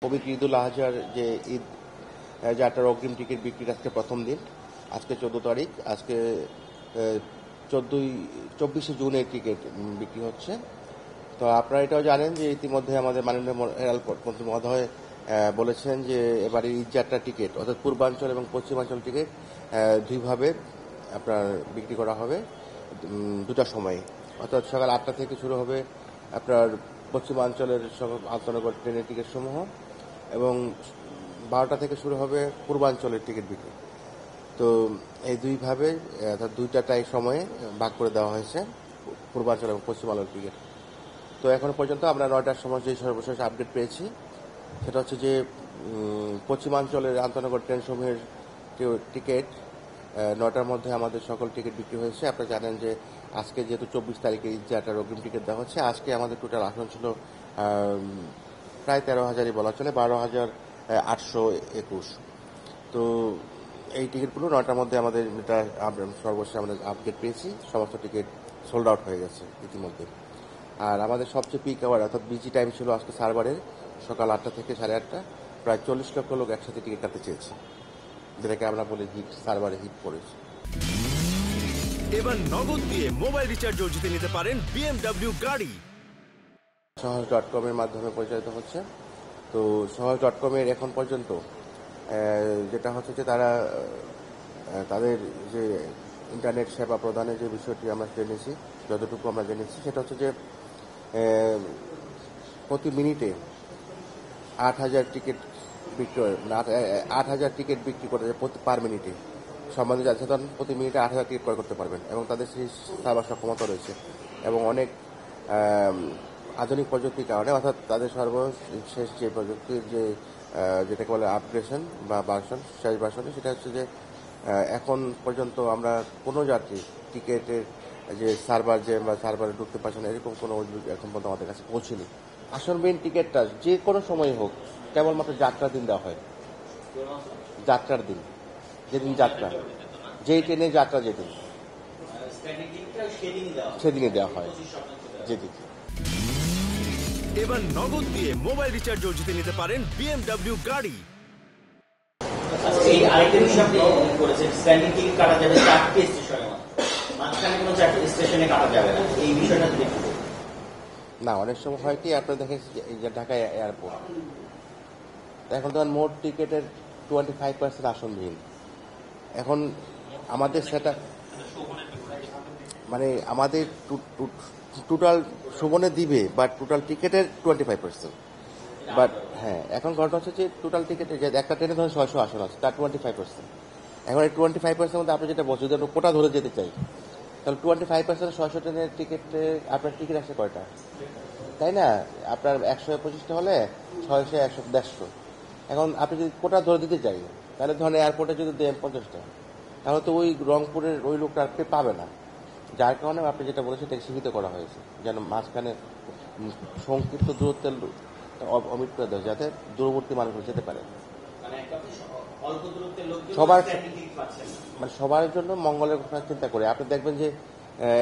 পবিত্র ঈদুল আজহার যে ঈদ যাত্রার অগ্রিম টিকিট বিক্রির আজকে প্রথম দিন। আজকে 14 তারিখ। আজকে 24শে জুন এই টিকিট বিক্রি হচ্ছে। তো আপনারা এটাও জানেন যে ইতিমধ্যে আমাদের মাননীয় রেলমন্ত্রী মহোদয় বলেছেন যে এবারে ঈদ যাত্রার টিকিট অর্থাৎ পূর্বাঞ্চল এবং পশ্চিমাঞ্চল টিকিট দুইভাবে আপনার বিক্রি করা হবে দুটার সময়। অর্থাৎ সকাল 8টা থেকে শুরু হবে আপনার পশ্চিমাঞ্চলের সকল আন্তনগর ট্রেনের টিকিট সমূহ এবং 12টা থেকে শুরু হবে পূর্বাঞ্চলের টিকিট বিক্রি। তো এই দুইভাবে অর্থাৎ দুইটা সময়ে ভাগ করে দেওয়া হয়েছে পূর্বাঞ্চল এবং পশ্চিমাঞ্চলের টিকিট। তো এখন পর্যন্ত আমরা 9টার সময় যে সর্বশেষ আপডেট পেয়েছি সেটা হচ্ছে যে পশ্চিমাঞ্চলের আন্তনগর ট্রেন সমূহের টিকিট 9টার মধ্যে আমাদের সকল টিকিট বিক্রি হয়েছে। আপনারা জানেন যে আজকে যেহেতু 24 তারিখে ঈদ যাত্রার অগ্রিম টিকিট দেওয়া হচ্ছে, আজকে আমাদের টোটাল আসন ছিল প্রায় 13,000-ই বলা চলে, 12,821। তো এই টিকিটগুলো 9টার মধ্যে আমাদের যেটা সর্বশেষ আমাদের আপডেট পেয়েছি, সমস্ত টিকিট সোল্ড আউট হয়ে গেছে ইতিমধ্যে। আর আমাদের সবচেয়ে পিক আওয়ার অর্থাৎ বিজি টাইম ছিল আজকে সার্ভারের সকাল 8টা থেকে 8:30। প্রায় 40 লক্ষ লোক একসাথে টিকিট কাটতে চেয়েছে, যেটাকে আমরা বলি হিট, সার্ভারে হিট পড়েছে। এবার নগদ দিয়ে মোবাইল রিচার্জও জিতে নিতে পারেন BMW গাড়ি। সহজ.com এর মাধ্যমে পরিচালিত হচ্ছে। তো সহজ.com এর এখন পর্যন্ত যেটা হচ্ছে যে তারা তাদের যে ইন্টারনেট সেবা প্রদানের যে বিষয়টি আমরা জেনেছি, যতটুকু আমরা জেনেছি সেটা হচ্ছে যে প্রতি মিনিটে 8,000 টিকিট বিক্রি 8,000 টিকিট বিক্রি করে পার মিনিটে সম্বন্ধে জনসাধারণ প্রতি মিনিটে 8,000 টিকিট ক্রয় করতে পারবেন এবং তাদের সেই সার্ভার সক্ষমতা রয়েছে এবং অনেক আধুনিক প্রযুক্তির কারণে অর্থাৎ তাদের সর্বশেষ যে প্রযুক্তির যেটাকে বলে আপগ্রেশন বা ভার্সন, শেষ ভার্সনে সেটা হচ্ছে যে এখন পর্যন্ত আমরা কোনো যাত্রী টিকিটের যে সার্ভার বা সার্ভারে ঢুকতে পারছে না এরকম কোনো অভিযোগ এখন পর্যন্ত আমাদের কাছে পৌঁছেনি। আসনবিহীন টিকিটটা যে কোনো সময় হোক কেবলমাত্র যাত্রার দিন দেওয়া হয়। যাত্রার দিন, যেদিন যাত্রা, যেই ট্রেনে যাত্রা যেদিন সেদিনে দেওয়া হয় যেদিন। এবার নগদ দিয়ে মোবাইল রিচার্জও জিতে নিতে পারেন BMW গাড়ি। এই আরেকটা বিষয় আপনি করেছেন, স্ট্যান্ডিং টিকিট কাটা যাবে 4টি স্টেশনে, মাঝখানে কোনো 4টি স্টেশনে কাটা যাবে না, এই বিষয়টা তুমি একটু বলুন। না, অনেক সময় হয় কি আপনারা দেখেন যে ঢাকা এয়ারপোর্ট এখন তো মোট টিকিটের 25% আসনবিহীন। এখন আমাদের সেটা মানে আমাদের টোটাল সুবনে দিবে বাট টোটাল টিকিটের 25%। বাট হ্যাঁ, এখন ঘটনা হচ্ছে যে টোটাল টিকিটে যে একটা ট্রেনে ধরেন 600 আসন আছে, তার 25%। এখন এই 25% মধ্যে আপনি যেটা বলছেন যদি আমরা কোটা ধরে যেতে চাই তাহলে 25% 600 ট্রেনের টিকিটে আপনার টিকিট আসে কয়টা, তাই না? আপনার 125টা হলে 600, 100, 150। এখন আপনি যদি কোটা ধরে দিতে চাই তাহলে ধরেন এয়ারপোর্টে যদি দেন 50টা, তাহলে তো ওই রংপুরের ওই লোকটা আপনি পাবে না। যার কারণে আপনি যেটা বলেছেন সেটা সীমিত করা হয়েছে, যেন মাঝখানে সংক্ষিপ্ত দূরত্বের অমিট করে দেয় যাতে দূরবর্তী মানুষগুলো যেতে পারে। সবার মানে সবার জন্য মঙ্গলের কথা চিন্তা করে আপনি দেখবেন যে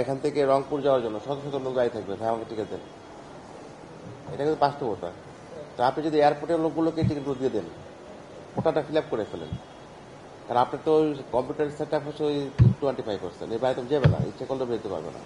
এখান থেকে রংপুর যাওয়ার জন্য শত শত লোক গাড়ি থাকবে, ভাই আমাকে টিকিট দেন, এটা কিন্তু বাস্তবতা। তো আপনি যদি এয়ারপোর্টের লোকগুলোকে টিকিটগুলো দিয়ে দেন, কোটাটা ফিল আপ করে ফেলেন, কারণ আপনার তো ওই কম্পিউটার সেট আপ হচ্ছে ওই 25%, এই বাইরে তো যাবে না, ইচ্ছে করলে বেরোতে পারবে না।